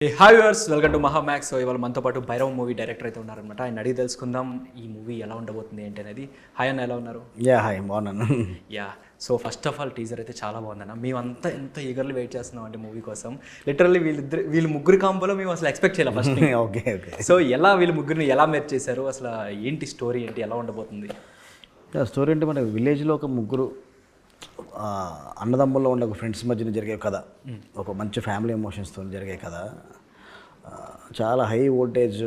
Hi viewers, welcome to MahaaMax. So ఇవాళ మనతో పాటు భైరవ్ మూవీ డైరెక్టర్ అయితే ఉన్నారనమాట. ఆయన అడిగి తెలుసుకుందాం ఈ మూవీ ఎలా ఉండబోతుంది ఏంటి అనేది. హాయ్ అన్న, ఎలా ఉన్నారు? హాయ్ బాగున్నాను. So first of all teaser అయితే చాలా బాగుందన్న. మేమంతా ఎంత ఈగర్లీ వెయిట్ చేస్తున్నాం అంటే మూవీ కోసం. లిటరల్లీ వీళ్ళు ముగ్గురు కాంబోలో మేము అసలు ఎక్స్పెక్ట్ చేయాలి ఫస్ట్. ఓకే. సో వీళ్ళ ముగ్గురిని ఎలా మెర్జ్ చేశారు, అసలు ఏంటి స్టోరీ ఏంటి, ఎలా ఉండబోతుంది? స్టోరీ అంటే మన విలేజ్లో ఒక ముగ్గురు అన్నదమ్ముల్లో ఉండే ఒక ఫ్రెండ్స్ మధ్యన జరిగే కథ, ఒక మంచి ఫ్యామిలీ ఎమోషన్స్తో జరిగే కథ. చాలా హై వోల్టేజ్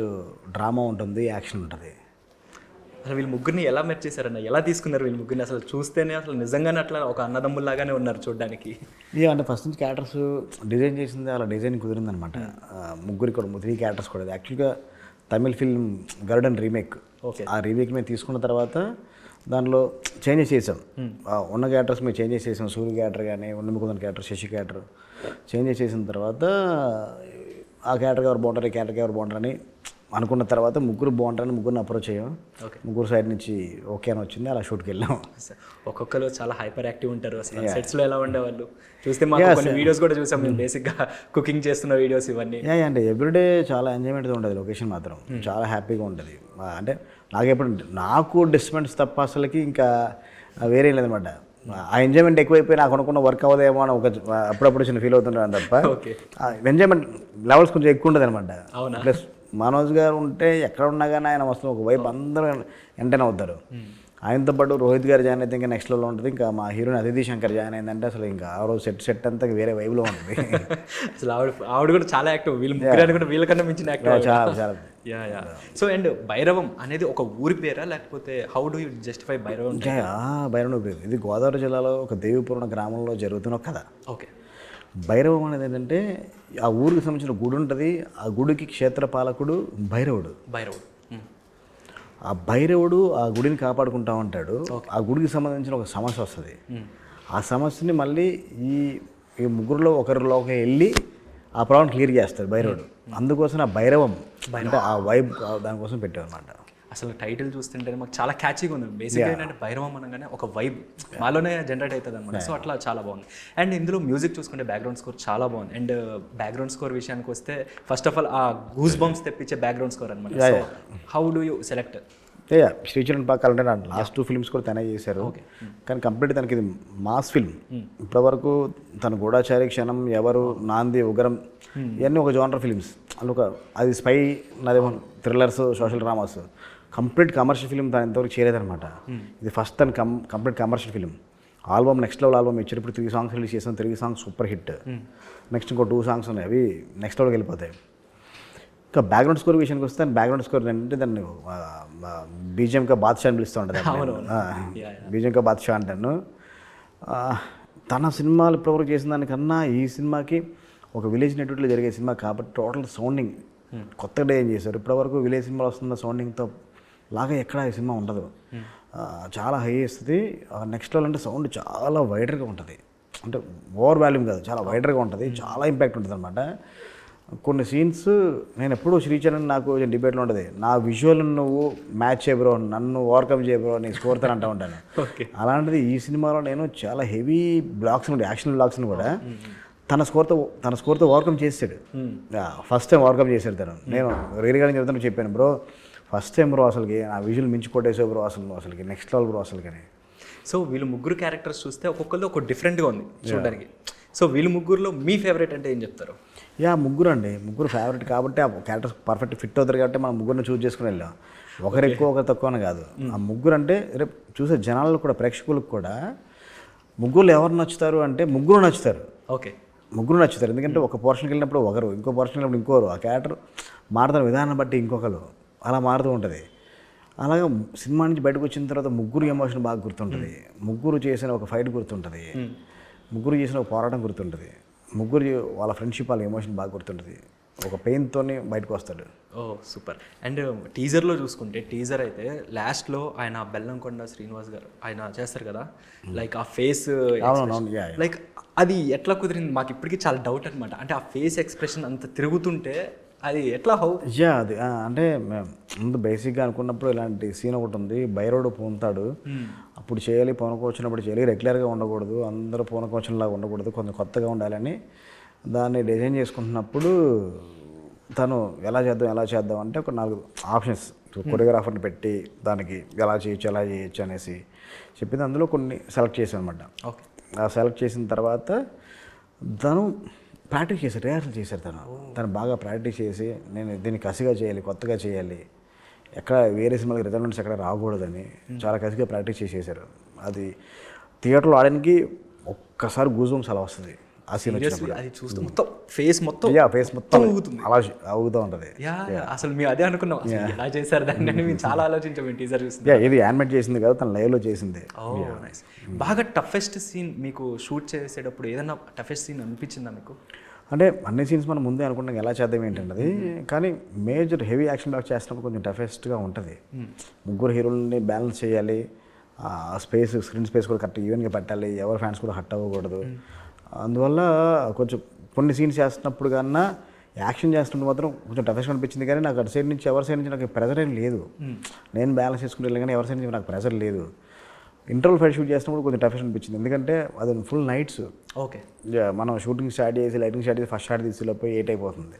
డ్రామా ఉంటుంది, యాక్షన్ ఉంటుంది. అసలు వీళ్ళు ముగ్గురిని ఎలా మెర్జ్ చేశారన్న, ఎలా తీసుకున్నారు వీళ్ళు ముగ్గురిని? అసలు చూస్తేనే అసలు నిజంగానే అట్లా ఒక అన్నదమ్ముల్లాగానే ఉన్నారు చూడడానికి. అంటే ఫస్ట్ నుంచి క్యారెక్టర్స్ డిజైన్ చేసింది అలా డిజైన్ కుదిరిందనమాట. ముగ్గురికి కూడా 3 క్యారెక్టర్స్ కూడా. యాక్చువల్గా Tamil film Garudan remake. Okay. ఆ రీమేక్ మేము తీసుకున్న తర్వాత దానిలో చేంజెస్ చేసాం. ఉన్న క్యారెక్టర్స్ మేము చేంజెస్ చేసాం. సూర్య క్యారెక్టర్ కానీ, ఉన్నముకుందన్ క్యారెక్టర్, శశి క్యారెక్టర్ చేంజెస్ చేసిన తర్వాత ఆ క్యారెక్టర్ ఎవరు బాగుంటారు, ఈ క్యారెక్టర్ ఎవరు బాగుంటారని అనుకున్న తర్వాత ముగ్గురు బాగుంటారని ముగ్గురిని అప్రోచ్ అయ్యాం. ముగ్గురు సైడ్ నుంచి ఓకే అని వచ్చింది, అలా షూట్కి వెళ్ళాం. ఒక్కొక్కరు చాలా హైపర్ యాక్టివ్ ఉంటారు. అసలు సెట్స్లో ఎలా ఉండేవాళ్ళు చూస్తే మాకు కొన్ని వీడియోస్ కూడా చూసాం మేము, బేసిక్గా కుకింగ్ చేస్తున్న వీడియోస్ ఇవన్నీ. అంటే ఎవ్రీడే చాలా ఎంజాయ్మెంట్గా ఉంటుంది. లొకేషన్ మాత్రం చాలా హ్యాపీగా ఉంటుంది. అంటే నాకు డిస్టర్బెన్స్ తప్ప అసలుకి ఇంకా వేరే లేదనమాట. ఆ ఎంజాయ్మెంట్ ఎక్కువైపోయి నాకు అనుకున్న వర్క్ అవ్వదేమో అని అప్పుడప్పుడు చిన్న ఫీల్ అవుతుంటాను తప్ప ఎంజాయ్మెంట్ లెవెల్స్ కొంచెం ఎక్కువ ఉంటుంది అనమాట. ప్లస్ మనోజ్ గారు ఉంటే ఎక్కడ ఉన్నా కానీ ఆయన వస్తున్న ఒక వైపు అందరూ ఎంటైన్ అవుతారు. ఆయనతో పాటు రోహిత్ గారు జాయిన్ అయితే ఇంకా నెక్స్ట్ లెవెల్లో ఉంటుంది. ఇంకా మా హీరోని అదితి శంకర్ జాయిన్ అయిందంటే అసలు ఇంకా ఆ రోజు సెట్ అంతా వేరే వైబ్లో ఉంటుంది. అసలు ఆవిడ కూడా చాలా యాక్టివ్. వీళ్ళకన్నా మించిన యాక్టివ్. చాలా. సో అండ్ భైరవం అనేది ఒక ఊరి పేరా, లేకపోతే how do you justify Bhairavam? Bhairavam పేరు. ఇది గోదావరి జిల్లాలో ఒక దేవిపురం గ్రామంలో జరుగుతున్న కథ. ఓకే. భైరవం అనేది ఏంటంటే ఆ ఊరికి సంబంధించిన గుడి ఉంటుంది. ఆ గుడికి క్షేత్రపాలకుడు భైరవుడు. ఆ భైరవుడు ఆ గుడిని కాపాడుకుంటా ఉంటాడు. ఆ గుడికి సంబంధించిన ఒక సమస్య వస్తుంది. ఆ సమస్యని మళ్ళీ ఈ ముగ్గురులో ఒకరిలోకి వెళ్ళి ఆ ప్రాబ్లం క్లియర్ చేస్తాడు భైరవుడు. అందుకోసం ఆ భైరవం అంటే ఆ వైబ్ దానికోసం పెట్టావు అనమాట. అసలు టైటిల్ చూస్తుంటే మాకు చాలా క్యాచీగా ఉంది. బేసిక్గా ఏంటంటే భైరవం అనగానే ఒక వైబ్ మాలోనే జనరేట్ అవుతుంది అనమాట. సో అట్లా చాలా బాగుంది. అండ్ ఇందులో మ్యూజిక్ చూసుకుంటే బ్యాక్గ్రౌండ్ స్కోర్ చాలా బాగుంది. అండ్ బ్యాక్గ్రౌండ్ స్కోర్ విషయానికి వస్తే ఫస్ట్ ఆఫ్ ఆల్ ఆ గూస్ బంప్స్ తెప్పించే బ్యాక్గ్రౌండ్ స్కోర్ అనమాట. So how do you select? Sricharan పాకాలంటే లాస్ట్ 2 ఫిల్మ్స్ కూడా తనే చేశారు. కానీ కంప్లీట్ తనకి ఇది మాస్ ఫిల్మ్. ఇప్పటివరకు తన గూఢాచారి, క్షణం, ఎవరు, నాంది, ఉగ్రం ఇవన్నీ ఒక జోనర్ ఫిల్మ్స్. అది స్పై, నాదేమో thrillers, social dramas. Complete commercial film తను ఇంతవరకు చేయలేదనమాట. ఇది ఫస్ట్ తను complete commercial film. Album next level album ఇచ్చారు. ఇప్పుడు 3 సాంగ్స్ రిలీజ్ చేసాం. 3 సాంగ్స్ సూపర్ హిట్. నెక్స్ట్ ఇంకో 2 సాంగ్స్ ఉన్నాయి, అవి నెక్స్ట్ లెవెల్కి వెళ్ళిపోతాయి. ఇంకా బ్యాక్గ్రౌండ్ స్కోర్ విషయానికి వస్తే బ్యాక్గ్రౌండ్ స్కోర్ ఏంటంటే దాన్ని బీజిఎంకా బాద్షా అని పిలుస్తూ ఉంటుంది. బీజిఎంకా బాద్షా అంటాను. తన సినిమాలు ఇప్పటివరకు చేసిన దానికన్నా ఈ సినిమాకి ఒక విలేజ్ నెట్వర్క్లో జరిగే సినిమా కాబట్టి టోటల్ సౌండింగ్ కొత్తగా ఏం చేశారు. ఇప్పటివరకు విలేజ్ సినిమాలు వస్తున్న సౌండింగ్తో లాగా ఎక్కడ ఈ సినిమా ఉండదు. చాలా హై ఇస్తుంది. నెక్స్ట్ లెవెల్ అంటే సౌండ్ చాలా వైడర్గా ఉంటుంది. అంటే ఓవర్ వాల్యూమ్ కాదు, చాలా వైడర్గా ఉంటుంది. చాలా ఇంపాక్ట్ ఉంటుంది అనమాట. కొన్ని సీన్స్ నేను ఎప్పుడూ శ్రీచరణ్ నాకు డిబేట్లో ఉంటుంది, నా విజువల్ నువ్వు మ్యాచ్ చేయబ్రో, నన్ను ఓవర్కమ్ చేయబ్రో, నేను స్కోర్ తను అంటూ ఉంటాను. అలాంటిది ఈ సినిమాలో నేను చాలా హెవీ బ్లాక్స్ ఉంటాయి, యాక్షన్ బ్లాక్స్ని కూడా తన స్కోర్తో ఓవర్కమ్ చేసాడు. ఫస్ట్ టైం ఓవర్కమ్ చేశాడు తను. నేను రీరిగానే చెప్తాను, చెప్పాను బ్రో ఫస్ట్ టైం బ్రో, అసలుకి నా విజువల్ మించి కొట్టేసే బ్రో, అసలుకి నెక్స్ట్ లెవెల్ బ్రో అసలుకని. సో వీళ్ళు ముగ్గురు క్యారెక్టర్స్ చూస్తే ఒక్కొక్కరు ఒక డిఫరెంట్గా ఉంది చూడడానికి. సో వీళ్ళు ముగ్గురులో మీ ఫేవరెట్ అంటే ఏం చెప్తారు? ముగ్గురు అండి. ముగ్గురు ఫేవరెట్ కాబట్టి ఆ క్యారెక్టర్స్ పర్ఫెక్ట్ ఫిట్ అవుతారు కాబట్టి మనం ముగ్గురిని చూస్ చేసుకుని వెళ్ళాం. ఒకరు ఎక్కువ ఒకరు తక్కువ అని కాదు. ఆ ముగ్గురు అంటే రేపు చూసే జనాలకు కూడా, ప్రేక్షకులకు కూడా ముగ్గురు ఎవరు నచ్చుతారు అంటే ముగ్గురు నచ్చుతారు. ఓకే, ముగ్గురు నచ్చుతారు. ఎందుకంటే ఒక పోర్షన్కి వెళ్ళినప్పుడు ఒకరు, ఇంకో పోర్షన్కి వెళ్ళినప్పుడు ఇంకోరు. ఆ క్యారెక్టర్ మారుతున్న విధానం బట్టి ఇంకొకరు అలా మారుతూ ఉంటుంది. అలాగే సినిమా నుంచి బయటకు వచ్చిన తర్వాత ముగ్గురు ఎమోషన్ బాగా గుర్తుంటుంది. ముగ్గురు చేసిన ఒక ఫైట్ గుర్తుంటుంది. ముగ్గురు చేసిన ఒక పోరాటం గుర్తుంటుంది. ముగ్గురు వాళ్ళ ఫ్రెండ్షిప్, వాళ్ళ ఎమోషన్ బాగా గుర్తుంటుంది. ఒక పెయిన్తోనే బయటకు వస్తాడు. సూపర్. అండ్ టీజర్లో చూసుకుంటే, టీజర్ అయితే లాస్ట్లో ఆయన బెల్లంకొండ శ్రీనివాస్ గారు ఆయన చేస్తారు కదా, లైక్ ఆ ఫేస్, లైక్ అది ఎట్లా కుదిరింది మాకు ఇప్పటికీ చాలా డౌట్ అనమాట. అంటే ఆ ఫేస్ ఎక్స్ప్రెషన్ అంత తిరుగుతుంటే అది ఎట్లా అది అంటే ముందు బేసిక్గా అనుకున్నప్పుడు ఇలాంటి సీన్ ఒకటి ఉంది. భైరవుడు పూనుతాడు, అప్పుడు చేయాలి, పౌనకోవచ్చినప్పుడు చేయాలి, రెగ్యులర్గా ఉండకూడదు, అందరూ పౌనకోవచనలాగా ఉండకూడదు, కొంచెం కొత్తగా ఉండాలని దాన్ని డిజైన్ చేసుకుంటున్నప్పుడు తను ఎలా చేద్దాం అంటే ఒక 4 ఆప్షన్స్ కొరియోగ్రాఫర్ని పెట్టి దానికి ఎలా చేయొచ్చు అనేసి చెప్పింది. అందులో కొన్ని సెలెక్ట్ చేశాను అనమాట. ఓకే. ఆ సెలెక్ట్ చేసిన తర్వాత తను ప్రాక్టీస్ చేశారు, రిహార్సల్ చేశారు. తను బాగా ప్రాక్టీస్ చేసి నేను దీన్ని కసిగా చేయాలి, కొత్తగా చేయాలి, ఎక్కడ వేరే సినిమాకి రిజల్ట్స్ ఎక్కడ రాకూడదని చాలా కసిగా ప్రాక్టీస్ చేసేసారు. అది థియేటర్లో ఆడడానికి ఒక్కసారి గూజూమ్స్ అలా వస్తుంది ఆ సీన్ వచ్చినప్పుడు. అది చూస్తే మొత్తం ఫేస్ మొత్తం ఊగుతుంది, అలా ఊగుతూ ఉంటుంది. అసలు మేము అదే అనుకున్నాం, ఎలా చేశారు దాన్ని అని మేము చాలా ఆలోచించాము టీజర్ చూస్తే. ఇది యానిమేట్ చేసింది కదా, తను లైవ్లో చేసింది. బాగా టఫెస్ట్ సీన్ మీకు షూట్ చేసేటప్పుడు ఏదైనా టఫెస్ట్ సీన్ అనిపించిందా మీకు? అంటే అన్ని సీన్స్ మనం ముందే అనుకుంటాం ఎలా చేద్దాం ఏంటన్నది, కానీ మేజర్ హెవీ యాక్షన్ బ్లాక్ చేసినప్పుడు కొంచెం టఫెస్ట్గా ఉంటుంది. 3 హీరోలని బ్యాలెన్స్ చేయాలి, స్క్రీన్ స్పేస్ కూడా కరెక్ట్ ఈవెన్గా పెట్టాలి, ఎవరి ఫ్యాన్స్ కూడా హట్ అవ్వకూడదు. అందువల్ల కొంచెం కొన్ని సీన్స్ చేస్తున్నప్పుడు కన్నా యాక్షన్ చేస్తున్నప్పుడు మాత్రం కొంచెం టఫెస్ట్ అనిపించింది. కానీ నాకు అటు సైడ్ నుంచి ఎవరి సైడ్ నుంచి నాకు ప్రెజర్ ఏం లేదు, నేను బ్యాలెన్స్ చేసుకుంటే వెళ్ళి, కానీ ఎవరి సైడ్ నుంచి నాకు ప్రెజర్ లేదు. ఇంటర్వల్ ఫైట్ షూట్ చేసినప్పుడు కొంచెం టఫెస్ట్ అనిపించింది, ఎందుకంటే అది ఫుల్ నైట్స్. ఓకే. మనం షూటింగ్ స్టార్ట్ చేసి లైటింగ్ స్టార్ట్ చేసి ఫస్ట్ షాట్ తీసేలోపు 8 అయిపోతుంది.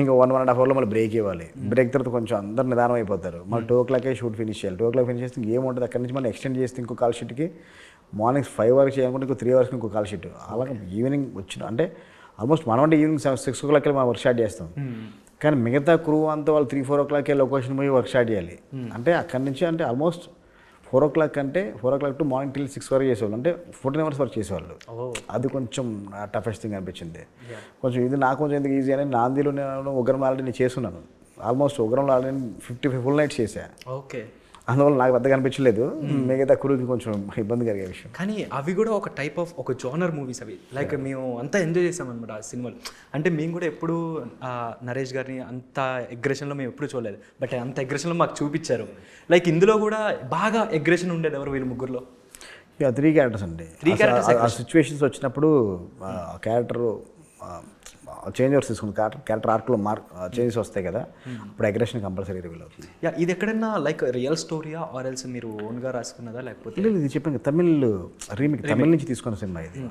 ఇంకా 1.5 అవర్లో మళ్ళీ బ్రేక్ ఇవ్వాలి. బ్రేక్ తర్వాత కొంచెం అందరు నిదానం అయిపోతారు. మళ్ళీ 2 o'clock షూట్ ఫినిష్ చేయాలి. 2 o'clock ఫినిష్ చేస్తే ఏముంటుంది, అక్కడి నుంచి మళ్ళీ ఎక్స్టెండ్ చేస్తే ఇంకో కాల్ షీట్కి మార్నింగ్ 5 వరకు చేయాలనుకుంటే ఇంకో 3 hours ఇంకో కాల్ షీట్. అలాగే ఈవినింగ్ వచ్చిన అంటే ఆల్మోస్ట్ మనం అంటే ఈవినింగ్ 6 o'clock మనం వర్క్ స్టార్ట్ చేస్తాం. కానీ మిగతా క్రూ అంతా వాళ్ళు 3-4 o'clock లొకేషన్ పోయి వర్క్ స్టార్ట్ చేయాలి. అంటే అక్కడి నుంచి అంటే ఆల్మోస్ట్ 4 o'clock అంటే 4 o'clock టు మార్నింగ్ టిల్ 6 వరకు చేసేవాళ్ళు, అంటే 14 hours వర్క్ చేసేవాళ్ళు. అది కొంచెం టఫెస్ట్ థింగ్ అనిపించింది. కొంచెం ఇది నాకు కొంచెం ఎందుకు ఈజీ అని నాందిలో నేను ఉగ్రం ఆల్రెడీ నేను చేస్తున్నాను. ఆల్మోస్ట్ ఉగ్రంలో ఆల్రెడీ 50 ఫుల్ నైట్స్ చేశాను. ఓకే. అందువల్ల నాకు పెద్దగా అనిపించలేదు, మిగతా కురుకి కొంచెం ఇబ్బంది కలిగే విషయం. కానీ అవి కూడా ఒక టైప్ ఆఫ్ ఒక జోనర్ మూవీస్ అవి, లైక్ మేము అంతా ఎంజాయ్ చేసామన్నమాట ఆ సినిమాలు. అంటే మేము కూడా ఎప్పుడు నరేష్ గారిని అంత ఎగ్రెషన్లో మేము ఎప్పుడు చూడలేదు, బట్ అంత ఎగ్రెషన్లో మాకు చూపించారు. లైక్ ఇందులో కూడా బాగా ఎగ్రెషన్ ఉండేది ఎవరు వీళ్ళు ముగ్గురులో? 3 క్యారెక్టర్స్ అండి. ఆ సిచ్యువేషన్స్ వచ్చినప్పుడు క్యారెక్టర్ చేంజ్ ఓవర్స్ తీసుకుంది, క్యారెక్టర్ ఆర్క్లో చేంజెస్ వస్తాయి కదా, ఇప్పుడు అగ్రెషన్ కంపల్సరీ రివీల్ అవుతుంది. ఇది ఎక్కడైనా లైక్ రియల్ స్టోరీయా ఆర్ ఎల్స్ మీరు ఓన్గా రాసుకున్నదా లేకపోతే? ఇది చెప్పాను తమిళ్ రీమేక్, తమిళ నుంచి తీసుకున్న సినిమా ఇది.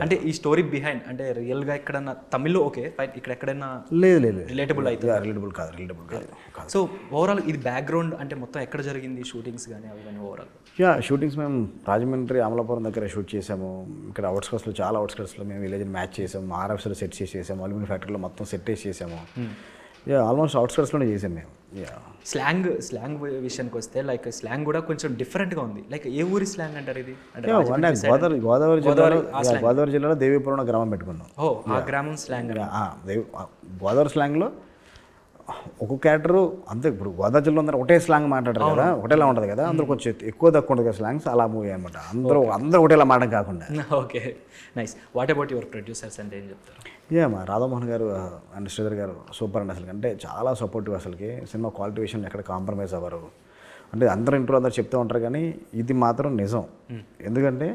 అంటే ఈ స్టోరీ బిహైండ్ అంటే రియల్గా ఎక్కడన్నా తమిళ్లో ఓకే ఫైన్, ఇక్కడ ఎక్కడైనా లేదు రిలేటబుల్ అయితే రిలేటబుల్ కాదు. సో ఓవరాల్ ఇది బ్యాక్గ్రౌండ్ అంటే మొత్తం ఎక్కడ జరిగింది షూటింగ్స్ కానీ అవి కానీ ఓవరాల్? షూటింగ్స్ మేము రాజమండ్రి అమలాపురం దగ్గర షూట్ చేసాము. ఇక్కడ అవుట్స్కట్స్లో చాలా అవుట్స్కట్స్లో మేము విలేజ్ని మ్యాచ్ చేసాము, ఆర్ఎఫ్స్లో సెట్ చేసేసాము, అల్యూమినియం ఫ్యాక్టరీలో మొత్తం సెట్ చేసాము. ఆల్మోస్ట్ అవుట్స్కట్స్లోనే చేసాం మేము. స్లాంగ్ విషయానికి వస్తే లైక్ స్లాంగ్ కూడా కొంచెం డిఫరెంట్గా ఉంది. లైక్ ఏ ఊరి స్లాంగ్ అంటారు ఇది? గోదావరి జిల్లాలో దేవీపురం గ్రామం పెట్టుకున్నాం. ఆ గ్రామం స్లాంగ్. గోదావరి స్లాంగ్లో ఒక్కొక్క క్యారెక్టరు అంతే. ఇప్పుడు గోదావరి జిల్లా అందరూ ఒకటే స్లాంగ్ మాట్లాడరు కదా, ఒకటేలా ఉంటుంది కదా, అందరూ కొంచెం ఎక్కువ తక్కువ ఉంటుంది కదా స్లాంగ్స్, అలా మూవీ అనమాట. అందరూ ఒకటేలా మాట కాకుండా. Okay, nice. What about your producers అంటే ఏం చెప్తారు? మా రాధామోహన్ గారు అండ్ శ్రీధర్ గారు సూపర్ అండి. అసలు అంటే చాలా సపోర్టివ్. అసలుకి సినిమా క్వాలిటీ విషయంలో ఎక్కడ కాంప్రమైజ్ అవ్వరు. అంటే అందరూ ఇంట్లో అందరూ చెప్తూ ఉంటారు, కానీ ఇది మాత్రం నిజం. ఎందుకంటే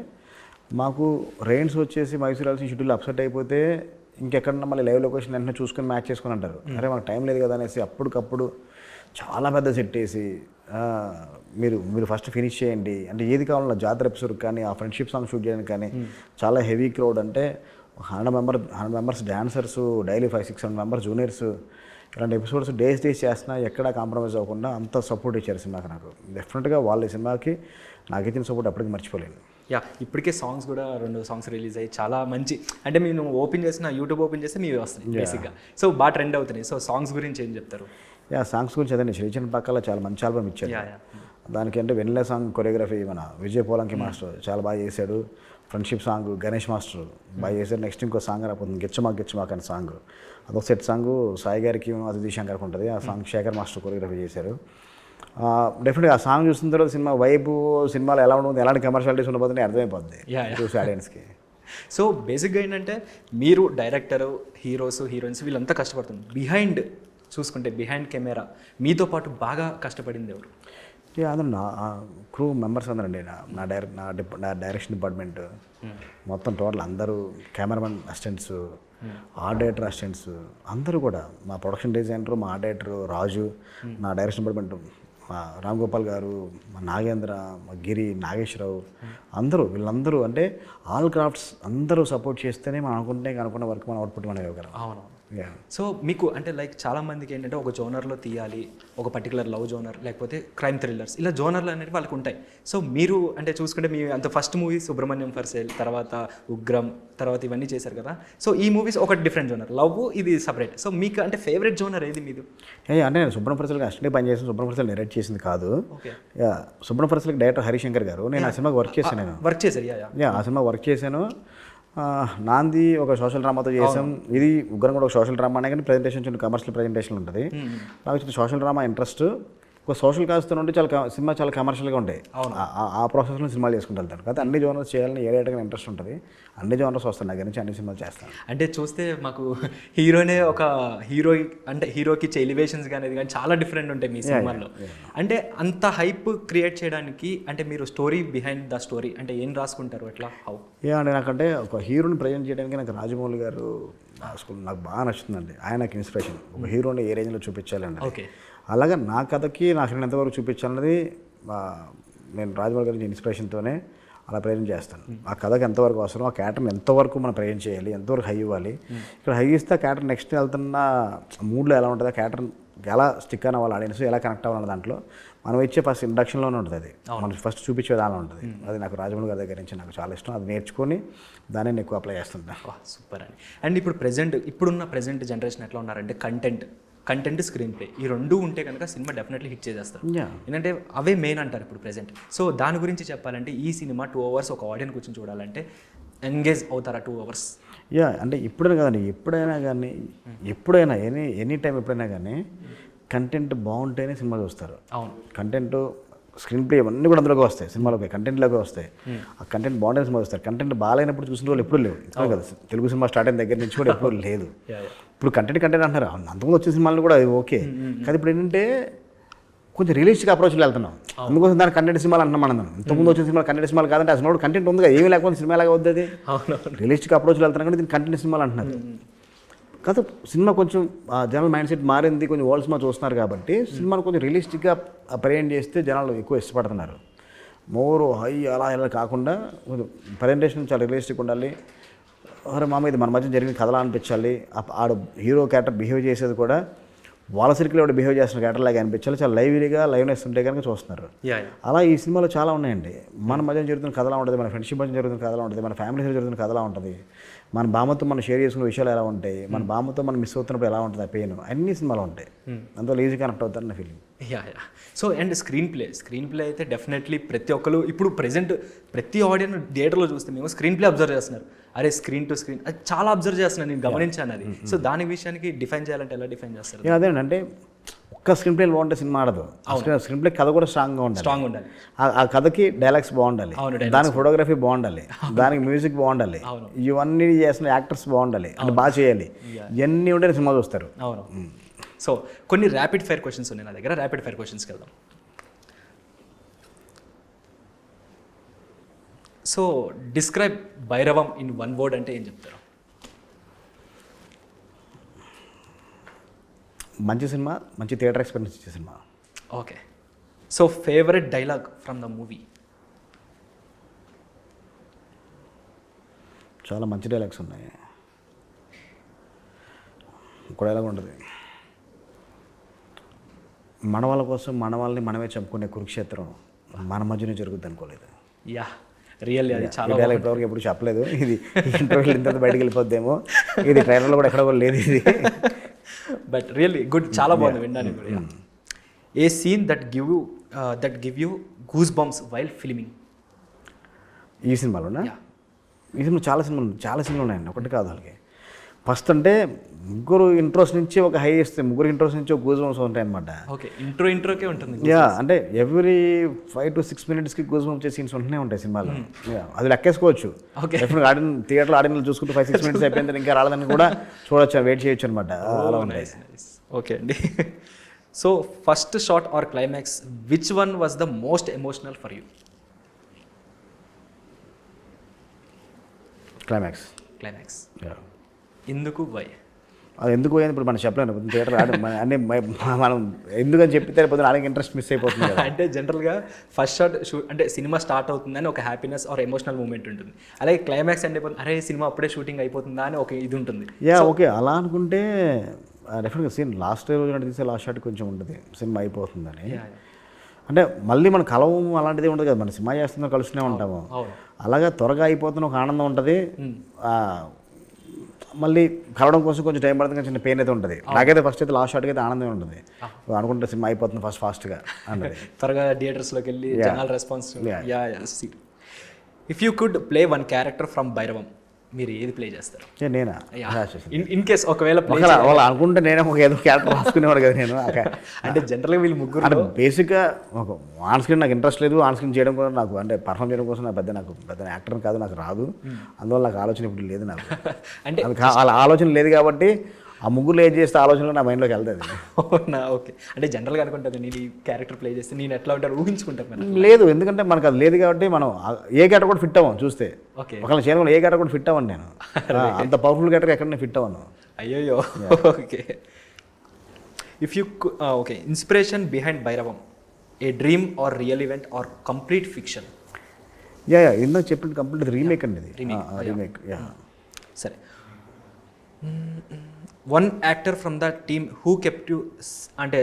మాకు రెయిన్స్ వచ్చేసి మైసూర్ వెళ్ళాల్సిన షెడ్యూల్ అప్సెట్ అయిపోతే ఇంకెక్కడన్నా మళ్ళీ లైవ్ లొకేషన్ వెంటనే చూసుకొని మ్యాచ్ చేసుకుని అంటారు. అరే మాకు టైం లేదు కదా అనేసి అప్పటికప్పుడు చాలా పెద్ద సెట్ వేసి మీరు ఫస్ట్ ఫినిష్ చేయండి అంటే ఏది కావాలన్నా జాతర ఎపిసోడ్ కానీ ఆ ఫ్రెండ్షిప్ సాంగ్ షూట్ చేయడానికి కానీ చాలా హెవీ క్రౌడ్. అంటే 100 members dancers, daily 500-600 members juniors, ఇలాంటి ఎపిసోడ్స్ డేస్ చేస్తున్నా ఎక్కడా కాంప్రమైజ్ అవ్వకుండా అంత సపోర్ట్ ఇచ్చారు సినిమాకి. నాకు డెఫినెట్గా వాళ్ళ సినిమాకి నాకు ఇచ్చిన సపోర్ట్ ఎప్పటికీ మర్చిపోలేను. ఇప్పటికే సాంగ్స్ కూడా 2 సాంగ్స్ రిలీజ్ అయ్యి చాలా మంచి, అంటే మేము ఓపెన్ చేసిన యూట్యూబ్ ఓపెన్ చేస్తే మీవి వస్తాయి బేసిక్గా. సో బాగా ట్రెండ్ అవుతున్నాయి. సో సాంగ్స్ గురించి ఏం చెప్తారు? సాంగ్స్ గురించి అదే శ్రీచరణ్ పక్కల చాలా మంచి ఆల్బమ్ ఇచ్చాడు. దానికి అంటే వెన్నెల సాంగ్ కొరియోగ్రఫీ మన విజయ్ పోలంకి మాస్టర్ చాలా బాగా చేశాడు. ఫ్రెండ్షిప్ సాంగ్ గణేష్ మాస్టర్ బాగా చేశారు. నెక్స్ట్ ఇంకో సాంగ్ రాబోతుంది గిచ్చమాక్ అనే సాంగ్, అదొక సెట్ సాంగ్ సాయి గారికి అతిథి శంకర్కి ఉంటుంది. ఆ సాంగ్ శేఖర్ మాస్టర్ కొరియోగ్రఫీ చేశారు. డెఫినెట్గా ఆ సాంగ్ చూసిన తర్వాత సినిమా వైపు సినిమాలో ఎలా ఉంటుంది, ఎలాంటి కమర్షియాలిటీస్ ఉండబోతుంది అర్థమైపోద్ది చూసి ఆడియన్స్కి. సో బేసిక్గా ఏంటంటే మీరు డైరెక్టర్, హీరోస్, హీరోయిన్స్ వీళ్ళంతా కష్టపడుతుంది. బిహైండ్ చూసుకుంటే బిహైండ్ కెమెరా మీతో పాటు బాగా కష్టపడింది ఎవరు? అందరూ నా క్రూ మెంబర్స్ అందరండి. నా డైరెక్షన్ డిపార్ట్మెంట్ మొత్తం టోటల్ అందరూ, cameraman assistants, art director assistants అందరూ కూడా, మా ప్రొడక్షన్ డిజైనర్, మా ఆర్ట్ డైరెక్టర్ రాజు, నా డైరెక్షన్ డిపార్ట్మెంట్ మా రామ్ గోపాల్ గారు, మా నాగేంద్ర, మా గిరి, నాగేశ్వరరావు అందరూ, వీళ్ళందరూ అంటే ఆల్ క్రాఫ్ట్స్ అందరూ సపోర్ట్ చేస్తేనే మనం అనుకున్న వర్క్ మనం అవుట్పుట్ మనం ఇవ్వగలం. అవును, Yeah. సో మీకు అంటే లైక్ చాలా మందికి ఏంటంటే ఒక జోనర్లో తీయాలి, ఒక పర్టికులర్ లవ్ జోనర్ లేకపోతే క్రైమ్ థ్రిల్లర్స్, ఇలా జోనర్లు అనేవి వాళ్ళకి ఉంటాయి. సో మీరు అంటే చూసుకుంటే మీ అంత first movie Subrahmanyam for sale, తర్వాత ఉగ్రం, తర్వాత ఇవన్నీ చేశారు కదా. సో ఈ మూవీస్ ఒక డిఫరెంట్ జోనర్, లవ్ ఇది సపరేట్. సో మీకు అంటే ఫేవరెట్ జోనర్ ఏది మీది? అంటే నేను సుబ్రహ్మణ్య ప్రసాద్ అస్టే పని చేసిన సుబ్రహ్మణ్య ప్రసాద్ డైరెక్ట్ చేసింది కాదు. ఓకే. సుబ్రహ్మణ్య ప్రసాద్ డైరెక్టర్ హరిశంకర్ గారు. నేను ఆ సినిమాకి వర్క్ చేశాను. నేను వర్క్ చేశారు. ఆ సినిమా వర్క్ చేశాను. నాంది ఒక సోషల్ డ్రామాతో చేసాం. ఇది ఉగ్రం కూడా ఒక సోషల్ డ్రామా అనే కానీ ప్రజెంటేషన్ చిన్న కమర్షియల్ ప్రజెంటేషన్ ఉంటుంది. నాకు చిన్న సోషల్ డ్రామా ఇంట్రెస్ట్. ఒక సోషల్ కాస్తో ఉంటే సినిమా చాలా కమర్షియల్గా ఉంటాయి. ఆ ప్రాసెస్లో సినిమాలు చేసుకుంటూ వెళ్తాను. కాబట్టి అన్ని జోనర్స్ చేయాలని ఏడేటగా ఇంట్రెస్ట్ ఉంటుంది. అన్ని జోనర్స్ వస్తాను దగ్గర నుంచి, అన్ని సినిమాలు చేస్తాను. అంటే చూస్తే మాకు హీరోనే ఒక హీరో అంటే హీరోకి ఇచ్చే ఎలివేషన్స్ కానీ కానీ చాలా డిఫరెంట్ ఉంటాయి మీ సినిమాల్లో. అంటే అంత హైప్ క్రియేట్ చేయడానికి అంటే మీరు స్టోరీ బిహైండ్ ద స్టోరీ అంటే ఏం రాసుకుంటారు, ఎట్లా, హౌ? అంటే నాకంటే ఒక హీరోని ప్రజెంట్ చేయడానికి నాకు రాజమౌళి గారు నాకు బాగా నచ్చుతుందండి. ఆయన నాకు ఇన్స్పిరేషన్. ఒక హీరోని ఏ రేంజ్లో చూపించాలండి. ఓకే. అలాగే నా కథకి నాకు ఎంతవరకు చూపించాలన్నది నేను రాజమౌళి గారి ఇన్స్పిరేషన్తోనే అలా ప్రజెంట్ చేస్తాను. ఆ కథకి ఎంతవరకు అవసరం, ఆ క్యారెక్టర్ని ఎంతవరకు మనం ప్రజెంట్ చేయాలి, ఎంతవరకు హై ఇవ్వాలి. ఇక్కడ హై ఇస్తే ఆ క్యారెక్టర్ నెక్స్ట్ వెళ్తున్న మూడ్లో ఎలా ఉంటుంది, ఆ క్యారెక్టర్ ఎలా స్టిక్ అయిన వాళ్ళు ఆడియన్స్ ఎలా కనెక్ట్ అవ్వాలన్న దాంట్లో మనం ఇచ్చే ఫస్ట్ ఇండక్షన్లోనే ఉంటుంది. అది మనం ఫస్ట్ చూపించే విధానం ఉంటుంది. అది నాకు రాజమౌళి గారి దగ్గర నుంచి నాకు చాలా ఇష్టం. అది నేర్చుకొని దాన్ని నేను ఎక్కువ అప్లై చేస్తుంటాను. సూపర్ అండి. అండ్ ఇప్పుడున్న ప్రెజెంట్ జనరేషన్ ఎట్లా ఉన్నారంటే కంటెంట్ స్క్రీన్ ప్లే ఈ రెండు ఉంటే కనుక సినిమా డెఫినెట్లీ హిట్ చేసేస్తారు. ఎందుకంటే అవే మెయిన్ అంటారు ఇప్పుడు ప్రెజెంట్. సో దాని గురించి చెప్పాలంటే ఈ సినిమా 2 hours ఒక ఆడియన్స్ కూర్చొని చూడాలంటే ఎంగేజ్ అవుతారా 2 hours? అంటే ఇప్పుడైనా కదండి, ఎప్పుడైనా ఎనీ టైం ఎప్పుడైనా కానీ కంటెంట్ బాగుంటేనే సినిమా చూస్తారు. అవును. కంటెంట్ స్క్రీన్ ప్లే ఇవన్నీ కూడా అందులోకి వస్తాయి, సినిమాలోకి కంటెంట్లోకి వస్తాయి. ఆ కంటెంట్ బాగుంటే సినిమా వస్తారు. కంటెంట్ బాగాలేనప్పుడు చూసిన వాళ్ళు ఎప్పుడు లేవు. ఇప్పుడు కదా తెలుగు సినిమా స్టార్ట్ అయిన దగ్గర నుంచి కూడా ఎప్పుడు లేదు. ఇప్పుడు కంటెంట్ అంటున్నారు. అంతకుముందు వచ్చిన సినిమాలు కూడా అది ఓకే. కానీ ఇప్పుడు ఏంటంటే కొంచెం రియలిస్టిక్ అప్రోచ్లో వెళ్తున్నాం. అందుకోసం దాని కంటెంట్ సినిమాలు అంటున్నాం మనం. ఇంతకుముందు వచ్చిన సినిమా కంటెంట్ సినిమాలు కాదంటే అసలు కంటెంట్ ఉంది కదా, ఏమీ లేకపోతే సినిమా ఎలాగ అవుతుంది? రియలిస్టిక్ అప్రోచ్లో వెళ్తున్నాం కానీ దీన్ని కంటెంట్ సినిమాలు అంటున్నారు. కాదు, సినిమా కొంచెం జనాల మైండ్ సెట్ మారింది, కొంచెం వరల్డ్ సినిమా చూస్తున్నారు కాబట్టి సినిమాను కొంచెం రియలిస్టిక్గా ప్రజెంట్ చేస్తే జనాలు ఎక్కువ ఇష్టపడుతున్నారు. మోర్ హై అలా ఇలా కాకుండా కొంచెం ప్రజెంటేషన్ చాలా రియలిస్టిక్ ఉండాలి. అరే మామ ఇది మన మధ్య జరిగిన కథలా అనిపించాలి. ఆడ హీరో క్యారెక్టర్ బిహేవ్ చేసేది కూడా వాళ్ళ సర్కిల్ ఎవరు బిహేవ్ చేస్తున్న క్యారెక్టర్ లాగా అనిపించాలి. చాలా లైవ్నెస్ ఉంటే కనుక చూస్తున్నారు. అలా ఈ సినిమాలో చాలా ఉన్నాయండి. మన మధ్య జరుగుతున్న కథలా ఉంటుంది, మన ఫ్రెండ్షిప్ మధ్య జరుగుతున్న కథలా ఉంటుంది, మన ఫ్యామిలీలో జరుగుతున్న కథలా ఉంటుంది, మన బామ్మతో మనం షేర్ చేసుకునే విషయాలు ఎలా ఉంటాయి, మన బామ్మతో మనం మిస్ అవుతున్నప్పుడు ఎలా ఉంటుంది ఆ పెయిన్, అన్ని సినిమాలు ఉంటాయి. అందులో ఈజీ కనెక్ట్ అవుతారు నా feeling. So and screen play అయితే డెఫినెట్లీ ప్రతి ఒక్కరు ఇప్పుడు ప్రెజెంట్ ప్రతి ఆడియన్స్ థియేటర్లో చూస్తే మేము స్క్రీన్ ప్లే అబ్జర్వ్ చేస్తున్నారు. అరే స్క్రీన్ టు స్క్రీన్ అది చాలా అబ్జర్వ్ చేస్తున్నాను, నేను గమనించాను అది. సో దాని విషయానికి డిఫైన్ చేయాలంటే ఎలా డిఫైన్ చేస్తారు? అదేంటంటే ఒక్క స్క్రీన్ ప్లే బాగుంటే సినిమా ఆడదు. స్క్రీన్ ప్లే కథ కూడా స్ట్రాంగ్ ఉండాలి. ఆ కథకి డైలాగ్స్ బాగుండాలి, దానికి ఫోటోగ్రఫీ బాగుండాలి, దానికి మ్యూజిక్ బాగుండాలి, ఇవన్నీ చేసిన యాక్టర్స్ బాగుండాలి, అది బాగా చేయాలి. ఇవన్నీ ఉంటే సినిమా చూస్తారు. అవును. సో కొన్ని ర్యాపిడ్ ఫైర్ క్వశ్చన్స్ ఉన్నాయి నా దగ్గర. ర్యాపిడ్ ఫైర్ క్వశ్చన్స్కి వెళ్దాం. So describe Bhairavam in 1 word అంటే ఏం చెప్తారు? మంచి సినిమా, మంచి థియేటర్ ఎక్స్పీరియన్స్ ఇచ్చే cinema. Okay. So favourite dialogue from the movie? చాలా మంచి డైలాగ్స్ ఉన్నాయి. ఒక డైలాగ్ ఉంటుంది, మన వాళ్ళ కోసం మన వాళ్ళని మనమే చంపుకునే కురుక్షేత్రం మన మధ్యనే జరుగుద్ది అనుకోలేదు. రియల్లీ అది చాలా డైలాగ్ ఇప్పటివరకు ఎప్పుడు చెప్పలేదు. ఇది ఇంటర్వ్యూలో ఇంత బయటకు వెళ్ళిపోద్దేమో, ఇది ట్రైలర్లో కూడా ఎక్కడ కూడా లేదు ఇది. బట్ రియల్లీ గుడ్, చాలా బాగుంది వినడానికి కూడా. A scene that give you goose bumps while filming? ఈ సినిమాలోనా? ఈ సినిమా చాలా సినిమాలు ఉన్నాయండి, ఒకటి కాదు. వాళ్ళకి ఫస్ట్ అంటే ముగ్గురు ఇంట్రోస్ నుంచి ఒక హై ఇస్తే ముగ్గురు ఇంట్రోస్ నుంచి ఒక గూస్ బంప్స్ ఉంటాయి అనమాట. ఓకే. ఇంట్రోకే ఉంటుంది. అంటే ఎవ్రీ 5 to 6 minutesకి గూస్ బంప్స్ సీన్స్ ఉంటూనే ఉంటాయి సినిమాలో. అది లెక్కేసుకోవచ్చు. థియేటర్లో ఆడిన చూసుకుంటే 5-6 minutes అయిపోయింది ఇంకా రాలేదని కూడా చూడొచ్చు, వెయిట్ చేయొచ్చు అనమాట. అలా ఉంటాయి. ఓకే అండి. So first shot are climax which one was the most emotional for you? Climax. ఎందుకు, వై? అది ఎందుకు పోయింది ఇప్పుడు మనం చెప్పలేను థియేటర్ అన్నీ మనం ఎందుకని చెప్పితే పొద్దున ఆడికి ఇంట్రెస్ట్ మిస్ అయిపోతుంది కదా. అంటే జనరల్గా ఫస్ట్ షాట్ అంటే సినిమా స్టార్ట్ అవుతుందని ఒక హ్యాపీనెస్ ఆర్ ఎమోషనల్ మూమెంట్ ఉంటుంది, అలాగే క్లైమాక్స్ అంటే అరే సినిమా అప్పుడే షూటింగ్ అయిపోతుందా అని ఒక ఇది ఉంటుంది. ఓకే అలా అనుకుంటే డెఫినెట్గా సీన్ లాస్ట్ రోజు అంటే తీసే లాస్ట్ షాట్ కొంచెం ఉంటుంది సినిమా అయిపోతుందని. అంటే మళ్ళీ మన కలవము అలాంటిది ఉండదు కదా, మన సినిమా చేస్తున్నా కలుస్తూనే ఉంటాము. అలాగా త్వరగా అయిపోతున్న ఒక ఆనందం ఉంటుంది, మళ్ళీ కలవడం కోసం కొంచెం టైం పడుతుంది, చిన్న పెయిన్ అయితే ఉంటుంది. నాకైతే ఫస్ట్ అయితే లాస్ట్ షాట్కి అయితే ఆనందం ఉంటుంది, అనుకుంటే సినిమా అయిపోతుంది ఫాస్ట్గా అన్నది. త్వరగా థియేటర్స్లోకి వెళ్ళి జనాల response. If you could play one character from Bhairavam, మీరు ఏది ప్లే చేస్తారు? నేనా? ఇన్ కేస్ ఒకవేళ వాళ్ళు అనుకుంటే నేనే ఒక ఏదో క్యారెక్టర్ రాసుకునేవాడు కదా నేను. అంటే జనరల్గా వీళ్ళు ముగ్గురు అంటే బేసిక్గా ఒక ఆన్ స్క్రీన్ నాకు ఇంట్రెస్ట్ లేదు, ఆన్ స్క్రీన్ చేయడం కోసం నాకు అంటే పర్ఫామ్ చేయడం కోసం నాకు పెద్ద యాక్టర్ కాదు, నాకు రాదు, అందువల్ల నాకు ఆలోచన ఇప్పుడు లేదు నాకు. అంటే వాళ్ళ ఆలోచన లేదు కాబట్టి ఆ ముగ్గురు ఏం చేస్తే ఆలోచనలో నా మైండ్లోకి వెళ్తుంది. అవునా? ఓకే. అంటే జనరల్గా అనుకుంటుంది నేను ఈ క్యారెక్టర్ ప్లే చేస్తే నేను ఎట్లా ఉంటారు ఊహించుకుంటాను. లేదు, ఎందుకంటే మనకు అది లేదు కాబట్టి మనం ఏ క్యారెక్టర్ కూడా ఫిట్ అవ్వం చూస్తే. ఒకవేళ చేయడం ఏ క్యారెక్టర్ కూడా ఫిట్ అవ్వను నేను, అంత పవర్ఫుల్ క్యారెక్టర్ ఎక్కడ నేను ఫిట్ అవ్వను. అయ్యో. Okay. If you okay inspiration behind Bhairavam, a dream or real event or complete fiction? ఇందాక చెప్పిన కంప్లీట్ రీమేక్ అండి, రీమేక్. సరే, one actor from the team who kept you, అంటే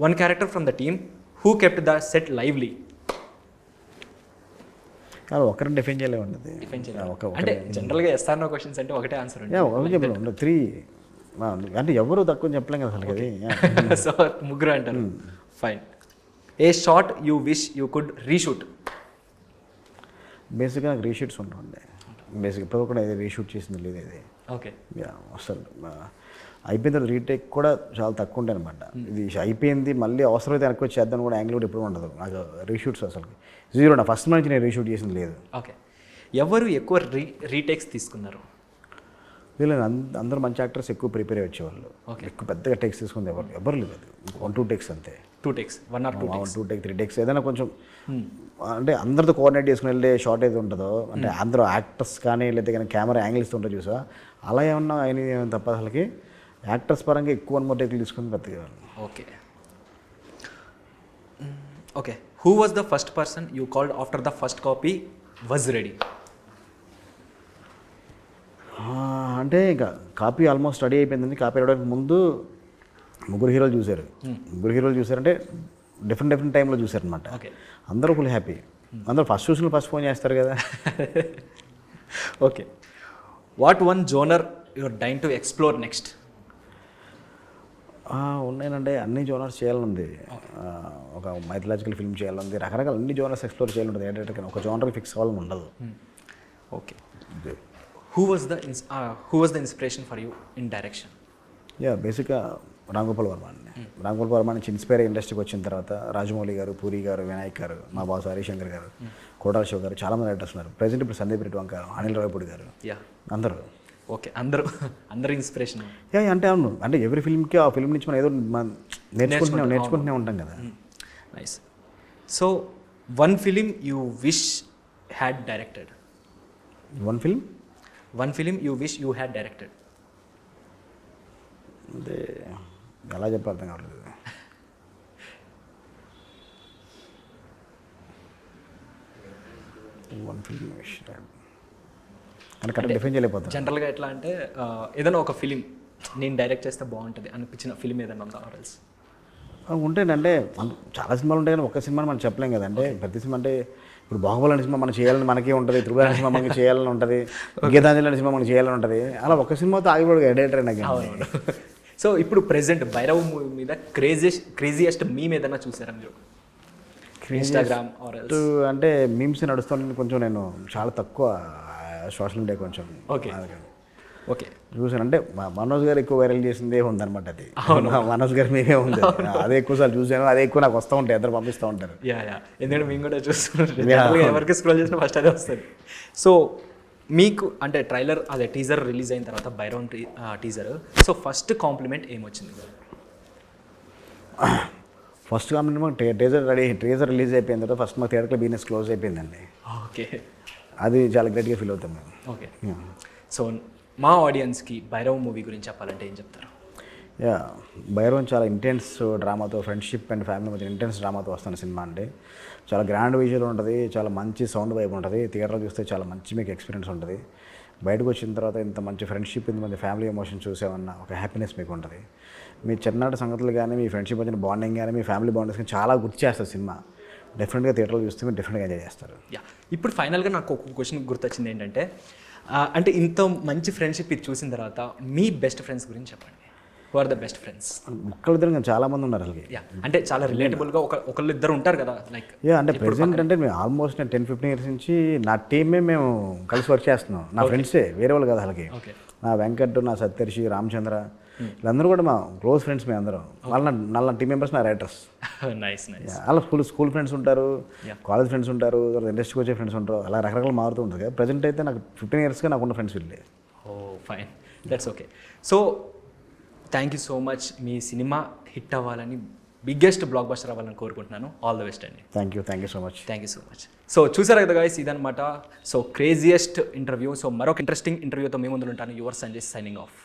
one character from the team who kept the set lively. ఒకరిని define చేయలేమండి, అంటే జనరల్గా ఎస్ఆర్నో questions అంటే ఒకటే ఆన్సర్ ఉంటుంది. 3 అంటే ఎవరు తక్కువ చెప్పలేం కదా అసలు అది. సో ముగ్గురు అంటారు. Fine. A shot you wish you could reshoot? బేసిక్గా నాకు రీషూట్స్ ఉంటాయండి, బేసిక్ ఇప్పుడు కూడా ఏది రీషూట్ చేసింది లేదు ఇది. ఓకే. అసలు అయిపోయిన తర్వాత రీటేక్ కూడా చాలా తక్కువ ఉంటాయి అనమాట. ఇది అయిపోయింది మళ్ళీ అవసరమైతే వెనక్కి వచ్చి చేద్దాం కూడా యాంగిల్ కూడా ఎప్పుడు ఉండదు నాకు. రీషూట్స్ అసలు 0 నా ఫస్ట్ నుంచి నేను రీషూట్ చేసింది లేదు. ఓకే. ఎవరు ఎక్కువ రీటేక్స్ తీసుకున్నారు? లేదు, అందరూ మంచి యాక్టర్స్ ఎక్కువ ప్రిపేర్ అయ్యి వచ్చేవాళ్ళు. ఎక్కువ పెద్దగా టేక్స్ తీసుకుంది ఎవరు లేదు, 1-2 టేక్స్ అంతే. 2 టేక్స్, 1 or 2 టేక్ 3 టేక్స్ ఏదైనా కొంచెం అంటే అందరితో కోఆర్డినేట్ చేసుకుని వెళ్ళే షార్ట్ ఏది ఉంటుందో, అంటే అందరూ యాక్టర్స్ కానీ లేదా కానీ కెమెరా యాంగిల్స్ ఉంటే చూసా అలా ఏమన్నా అయినా తప్ప అసలుకి యాక్టర్స్ పరంగా ఎక్కువ 1 more టేక్లు తీసుకుని పెద్దగా. Okay. Okay. Who was the first person you called after the first copy was ready? అంటే ఇంకా కాపీ ఆల్మోస్ట్ రెడీ అయిపోయిందండి. కాపీ రావడానికి ముందు ముగ్గురు హీరోలు చూసారంటే డిఫరెంట్ టైంలో చూసారనమాట. అందరూ ఫుల్ హ్యాపీ, అందరూ ఫస్ట్ చూసిన ఫస్ట్ ఫోన్ చేస్తారు కదా. Okay. What one genre your dying to explore next? ఉన్నాయంటే అన్ని జోనర్స్ చేయాలనుంది. ఒక మైథలాజికల్ ఫిల్మ్ చేయాలనుంది, రకరకాల అన్ని జోనర్స్ ఎక్స్ప్లోర్ చేయాలంటుంది. ఏంటంటే ఒక జోనర్కి ఫిక్స్ అవ్వాలని ఉండదు. Okay. Who was the inspiration for you in direction? బేసిక్గా రామ్ గోపాల్ వర్మ అండి. రామ్ గోపాల్ వర్మ నుంచి ఇన్స్పైర్ అయ్యి ఇండస్ట్రీకి వచ్చిన తర్వాత రాజమౌళి గారు, పూరి గారు, వినాయక్ గారు, మా బాస్ హరిశంకర్ గారు, కోటాల శివ గారు, చాలామంది డైరెక్టర్స్ ఉన్నారు. ప్రెజెంట్ ఇప్పుడు సందీప్ రెడ్డి వంక, అనిల్ రావిపూడి గారు, అందరూ. ఓకే. అందరూ ఇన్స్పిరేషన్. అంటే అవును, అంటే ఎవ్రీ ఫిల్మ్కి ఆ ఫిల్మ్ నుంచి మనం ఏదో నేర్చుకుంటూనే ఉంటాం కదా. Nice. So one film you wish had directed? One film you wish you had directed? అంటే ఎలా చెప్పాలి అర్థం కావట్లేదు. వన్ ఫిలిం విష్ అని కరెక్ట్ డిఫైన్ చేయలేకపోతాను. జనరల్గా ఎట్లా అంటే ఏదైనా ఒక ఫిలిం నేను డైరెక్ట్ చేస్తే బాగుంటుంది అనిపించిన ఫిలిం ఏదైనా ఉందా? ఆర్ఎల్స్ ఉంటాయంటే చాలా సినిమాలు ఉంటాయి కానీ ఒక్క సినిమాని మనం చెప్పలేం కదంటే. ప్రతి సినిమా అంటే ఇప్పుడు బాహుబలి అనే సినిమా మనం చేయాలని మనకే ఉంటుంది, త్రిబుల్ అనే సినిమా మనకి చేయాలని ఉంటుంది, గీతాంజలి అనే సినిమా మనకి చేయాలని ఉంటుంది. అలా ఒక్క సినిమాతో ఆగిపోడు డైరెక్టర్ నాకు. సో ఇప్పుడు ప్రెసెంట్ భైరవ్ మూవీ మీద క్రేజియస్ట్ మీమ్ ఏదైనా చూసారా మీరు? ఇన్స్టాగ్రామ్ అంటే మీమ్స్ నడుస్తుంది కొంచెం, నేను చాలా తక్కువ సోషల్ మీడియా కొంచెం. ఓకే. చూసాను అంటే మనోజ్ గారు ఎక్కువ వైరల్ చేసిందే ఉందన్నమాట. అది మనోజ్ గారి మీదే ఉంది, అదే ఎక్కువ సార్లు చూసాను, అదే ఎక్కువ నాకు వస్తూ ఉంటాయి, అందరు పంపిస్తూ ఉంటారు. ఎందుకంటే మేము కూడా చూస్తున్నాం, ఎవరికి స్క్రోల్ చేసినా ఫస్ట్ అదే వస్తుంది. సో మీకు అంటే ట్రైలర్ అదే టీజర్ రిలీజ్ అయిన తర్వాత Bhairav teaser, so first complement ఏమొచ్చింది? ఫస్ట్ కాంప్లిమెంట్ టీజర్ రిలీజ్ అయిపోయిన తర్వాత ఫస్ట్ మా థియేటర్లో బిజినెస్ క్లోజ్ అయిపోయిందండి. ఓకే. అది చాలా గ్రేట్గా ఫీల్ అవుతాం మేము. ఓకే. సో మా ఆడియన్స్కి భైరవ్ మూవీ గురించి చెప్పాలంటే ఏం చెప్తారు? యా, భైరవం చాలా ఇంటెన్స్ డ్రామాతో, ఫ్రెండ్షిప్ అండ్ ఫ్యామిలీ మధ్య ఇంటెన్స్ డ్రామాతో వస్తున్న సినిమా అండి. చాలా గ్రాండ్ విజువల్ ఉంటుంది, చాలా మంచి సౌండ్ వైబ్ ఉంటుంది. థియేటర్లో చూస్తే చాలా మంచి మీకు ఎక్స్పీరియన్స్ ఉంటుంది. బయటకు వచ్చిన తర్వాత ఇంత మంచి ఫ్రెండ్షిప్, ఇంత మంచి ఫ్యామిలీ ఎమోషన్ చూసామన్న ఒక హ్యాపీనెస్ మీకు ఉంటుంది. మీ చిన్ననాటి సంగతులు కానీ, మీ ఫ్రెండ్షిప్ మధ్యన బాండింగ్ కానీ, మీ ఫ్యామిలీ బాండింగ్స్ కానీ చాలా గుర్తు చేస్తారు సినిమా. డెఫినెట్గా థియేటర్లో చూస్తే మీరు డెఫినెట్గా ఎంజాయ్ చేస్తారు. యా, ఇప్పుడు ఫైనల్గా నాకు ఒక క్వశ్చన్ గుర్తొచ్చింది ఏంటంటే, అంటే ఇంత మంచి ఫ్రెండ్షిప్ ఇది చూసిన తర్వాత మీ బెస్ట్ ఫ్రెండ్స్ గురించి చెప్పండి. Who are the best friends? ఒక్కళ్ళిద్దరు కానీ చాలామంది ఉన్నారు అసలు. యా, అంటే చాలా రిలేటబుల్గా ఒకళ్ళు ఇద్దరు ఉంటారు కదా, లైక్ యా, అంటే ప్రెసెంట్ అంటే మేము ఆల్మోస్ట్ 10-15 ఇయర్స్ నుంచి నా టీమే మేము కలిసి వర్క్ చేస్తున్నాం. నా ఫ్రెండ్సే, వేరే వాళ్ళు కదా వాళ్ళకి. ఓకే. నా వెంకట్, నా సత్యర్షి, రామచంద్ర, వీళ్ళందరూ కూడా మా క్లోజ్ ఫ్రెండ్స్. మేము అందరం వాళ్ళ టీం మెంబర్స్, నా రైటర్స్. Nice nice. అలా స్కూల్ ఫ్రెండ్స్ ఉంటారు, కాలేజ్ ఫ్రెండ్స్ ఉంటారు, ఇండస్ట్రీకి వచ్చే ఫ్రెండ్స్ ఉంటారు, అలా రకరకాలు మారుతూ ఉంటుంది కదా. ప్రజెంట్ అయితే నాకు 15 ఇయర్స్గా నాకున్న ఫ్రెండ్స్ వీళ్ళే. Oh fine, that's okay. So thank you so much. మీ సినిమా హిట్ అవ్వాలని, బిగ్గెస్ట్ బ్లాక్ బస్టర్ అవ్వాలని కోరుకుంటున్నాను. ఆల్ ద బెస్ట్ అండి. Thank you so much. Thank you so much. So చూసారు కదా గైస్, ఇదనమాట సో క్రేజియస్ట్ ఇంటర్వ్యూ. సో మరొక ఇంట్రెస్టింగ్ ఇంటర్వ్యూతో మీ ముందు ఉంటాను. Your Sanjay signing of.